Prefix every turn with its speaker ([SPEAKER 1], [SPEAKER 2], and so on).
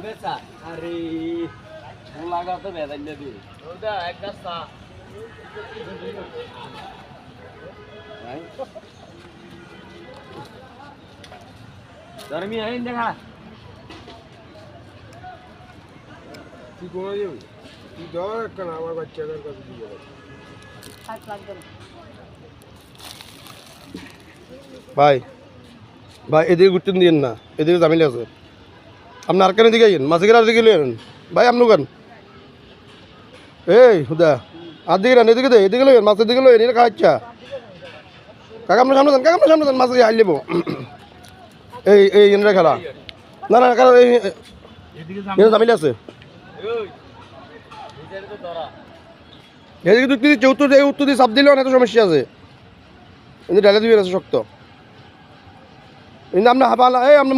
[SPEAKER 1] বেচা আরে লাগা তো বেদাই না দি ওটা একটা সা ভাই গরমি আইন দেখা
[SPEAKER 2] কি করে যাও কি দর কেন আমার বাচ্চাদের কাছে দিয়ে যাবে ভাই ভাই এদিকে ঘুরতে দিন না এদিকে জামিল আছে আপনি আর কেন দিকে আইন মাঝিকের আর দিকে এলেন ভাই আপনি কেন এই হুদা আর দিকে নেন এদিকে দে এদিকে লইন মাছের দিকে লইন এটা খাচ্ছা কাকা আপনার সামনে দেন কাকা আপনার সামনে দেন মাছ আইল দেবো এই এই এনরা খেলা না না কারণ এই জামিল আছে এদিকে তুই দিচ্ছে উত্তর দিয়ে উত্তর দিয়ে চাপ দিলেও এত সমস্যা আছে কিন্তু ডালে দিবেন আছে শক্ত কিন্তু আপনার হাফা এই আপনার